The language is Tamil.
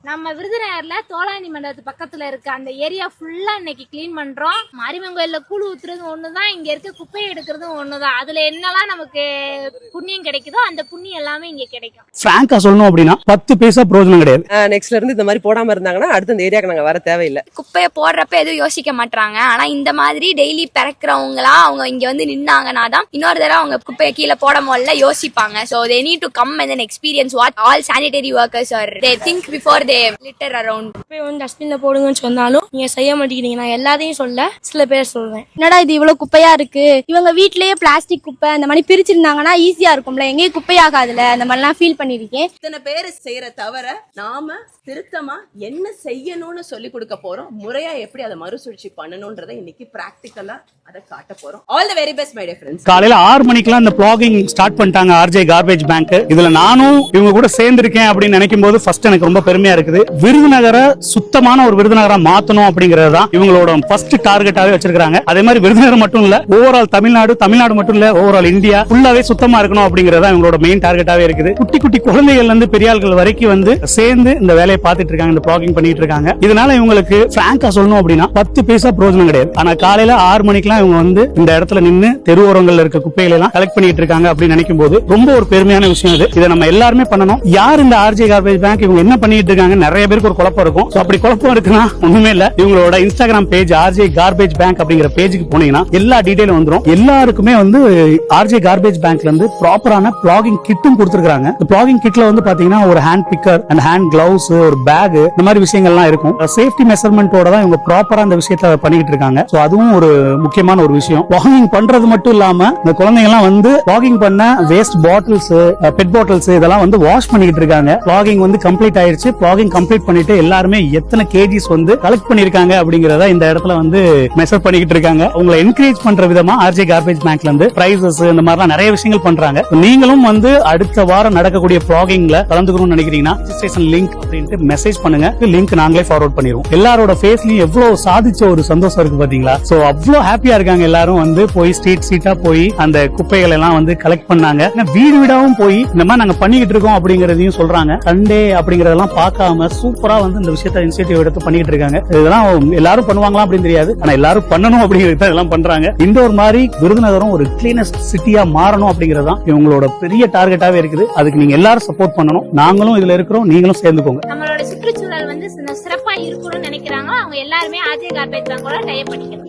நம்ம விருதுநகர்ல தோளானி மண்டபத்து பக்கத்துல இருக்க அந்த ஏரியா ஃபுல்லா இன்னைக்கு கிளீன் பண்றோம். மாரியம்மன் கோயில்ல கூழு ஊத்துறது ஒண்ணுதான், இங்க இருக்க குப்பையை எடுக்கிறதும் ஒண்ணுதான். அதுல என்னெல்லாம் நமக்கு புண்ணியம் கிடைக்குதோ அந்த புண்ணியம் எல்லாமே இங்க கிடைக்கும். பிராங்கா சொல்லணும் அப்படின்னா 10 பைசா பிரயோஜனம் கிடையாது. நெக்ஸ்ட்ல இருந்து இந்த மாதிரி போடாம இருந்தாங்கன்னா அடுத்த இந்த ஏரியாக்கு நாங்க வர தேவையில்லை. குப்பையை போடுறப்ப எதுவும் யோசிக்க மாட்டாங்க. ஆனா இந்த மாதிரி டெய்லி பிறக்கிறவங்களா அவங்க இங்க வந்து நின்னாங்கன்னா தான் இன்னொரு தடவை அவங்க குப்பையை கீழே போட முதல்ல யோசிப்பாங்க. So they need to come and then experience what all sanitary workers are. They think before they litter around. குப்பையை வந்து டஸ்ட்பின்ல போடுங்கன்னு சொன்னாலும் நீங்க செய்ய மாட்டேங்கிறீங்க. நான் எல்லாத்தையும் சொல்ல சில பேர் சொல்றேன். என்னடா இது இவ்வளவு குப்பையா இருக்கு, இவங்க வீட்லயே பிளாஸ்டிக் குப்பை அந்த மாதிரி பிரிச்சிருந்தாங்கன்னா ஈஸியா இருக்கும்ல, எங்கேயும் குப்பையாகாதுல, அந்த மாதிரிலாம் ஃபீல் பண்ணிருக்கேன். இத்தனை பேர் செய்யற தவிர நாம திருத்தமா என்ன செய்யணும்னு சொல்லி கொடுக்க போறோம், முறையா எப்படி அதை மறுசுழற்சி பண்ணணும்ன்றதை இன்னைக்கு பிராக்டிக்கலா அதை காட்ட போறோம். All the very best my dear friends. காலையில 6 மணிக்கெல்லாம் இந்த பிளாகிங் ஸ்டார்ட் பண்ணிட்டாங்க ஆர்ஜே கார்பேஜ் பேங்க். இதுல நானும் இவங்க கூட சேர்ந்திருக்கேன் அப்படின்னு நினைக்கும் போது ஃபர்ஸ்ட் எனக்கு ரொம்ப பெருமையா இருக்குது. விருதுநகரை சுத்தமான ஒரு விருதுநகரா மாத்தணும் அப்படிங்கறது தான் இவங்களோட ஃபர்ஸ்ட் டார்கெட்டாவே வச்சிருக்காங்க. அதே மாதிரி விருதுநகர் மட்டும் இல்ல, ஓவரால் தமிழ்நாடு மட்டும் இல்ல, ஓவரால் இந்தியா ஃபுல்லாவே சுத்தமா இருக்கணும் அப்படிங்கறத இவங்களோட மெயின் டார்கெட்டாவே இருக்குது. குட்டி குட்டி குழந்தைகள் இருந்து பெரிய ஆட்கள் வரைக்கும் வந்து சேர்ந்து இந்த வேலையை பார்த்துட்டு இருக்காங்க, இந்த பிளாகிங் பண்ணிட்டு இருக்காங்க. இதனால இவங்களுக்கு பிராங்கா சொல்லணும் அப்படின்னா 10 பைசா பிரயோஜனம் கிடையாது. ஆனா காலையில 6 மணிக்கெல்லாம் இவங்க வந்து இந்த இடத்துல நின்னு தெருவோரங்கள்ல இருக்க குப்பைகளை எல்லாம் கலெக்ட் பண்ணிட்டு இருக்காங்க அப்படின்னு நினைக்கும் போது ரொம்ப ஒரு பெருமையான விஷயம் இது. இதை நம்ம எல்லாருமே பண்ணணும். யார் இந்த ஆர்ஜே கார்பேஜ் பேங்க், இவங்க என்ன பண்ணிட்டு இருக்காங்க, நிறைய பேருக்கு ஒரு குழப்பம் இருக்கும். அப்படி குழப்பம் இருக்குன்னா ஒண்ணுமே இல்ல, இவங்களோட Instagram page RJ garbage bank அப்படிங்கிற பேஜுக்கு போனீங்கன்னா எல்லா டீடைலும் வந்துரும். எல்லாருக்குமே வந்து ஆர்ஜே கார்பேஜ் பேங்க்ல இருந்து ப்ராப்பரான பிளாகிங் கிட்டும் கொடுத்திருக்காங்க. இந்த பிளாகிங் கிட்ல வந்து பாத்தீங்கன்னா ஒரு hand bigger and hand gloves, ஒரு பேக், இந்த மாதிரி விஷயங்கள்லாம் இருக்கும். சேஃப்டி மெஷர்மெண்டோட தான் இவங்க ப்ராப்பரா இந்த விஷயத்தை பண்ணிட்டு இருக்காங்க. சோ அதுவும் ஒரு முக்கியமான ஒரு விஷயம். பிளாகிங் பண்றது மட்டும் இல்லாம இந்த குழந்தைங்க எல்லாம் வந்து பிளாகிங் பண்ண வேஸ்ட் பாட்டில்ஸ், பெட் பாட்டில்ஸ் இதெல்லாம் வந்து வாஷ் பண்ணிட்டு இருக்காங்க. பிளாகிங் வந்து கம்ப்ளீட் ஆயிருச்சு. பிளாகிங் கம்ப்ளீட் பண்ணிட்டு எல்லாருமே எத்தனை கேஜிஸ் வந்து கலெக்ட் பண்ணிருக்காங்க அப்படிங்கறத இந்த இடத்துல வந்து மெஷர் பண்ணிட்டு இருக்காங்க. உங்களை என்கரேஜ் பண்ற விதமா ஆர்ஜே கார்பேஜ் பேங்க்ல இருந்து பிரைசஸ் இந்த மாதிரிலாம் நிறைய விஷயங்கள் பண்றாங்க. நீங்களும் வந்து அடுத்த வாரம் நடக்கக்கூடிய பிளாகிங்ல கலந்துக்கணும்னு நினைக்கிறீங்கன்னா ரெஜிஸ்ட்ரேஷன் லிங்க் அப்படின்ட்டு மெசேஜ் பண்ணுங்க. லிங்க் நாங்களே ஃபார்வர்ட் பண்ணிடுவோம். எல்லாரோட ஃபேஸ்லயும் எவ்வளவு சாதிச்ச ஒரு சந்தோஷம் இருக்கு பாத்தீங்களா? சோ அவ்வளவு ஹாப்பியா இருக்காங்க எல்லாரும். வந்து போய் ஸ்ட்ரீட்டா போய் அந்த குப்பைகள் எல்லாம் வந்து கலெக்ட் பண்ணாங்க. வீடு வீடாவும் போய் இந்த மாதிரி நாங்க பண்ணிக்கிட்டு இருக்கோம் அப்படிங்கறதையும் சொல்றாங்க. சண்டே அப்படிங்கறதெல்லாம் பார்க்காம சூப்பரா வந்து இந்த விஷயத்தை இனிஷியேட்டிவ் எடுத்து பண்ணிட்டு இருக்காங்க. இதெல்லாம் எல்லாரும் பண்ணுவாங்களா அப்படின்னு தெரியாது, ஆனா எல்லாரும் பண்ணணும் அப்படிங்கறத எல்லாம் பண்றாங்க. இந்த ஒரு மாதிரி விருதுநகரம் ஒரு கிளீனஸ்ட் சிட்டியா மாறணும் அப்படிங்கறதான் இவங்களோட பெரிய டார்கெட்டாவே இருக்குது. அதுக்கு நீங்க எல்லாரும் சப்போர்ட் பண்ணணும். நாங்களும் இதுல இருக்கிறோம், நீங்களும் சேர்ந்துக்கோங்க. நம்மளோட சுற்றுச்சூழல் வந்து சிறப்பா இருக்கணும்னு நினைக்கிறாங்க. அவங்க எல்லாருமே ஆர்ஜே கார்பேஜ் பேங்கோட டைப் பண்ணிக்கணும்.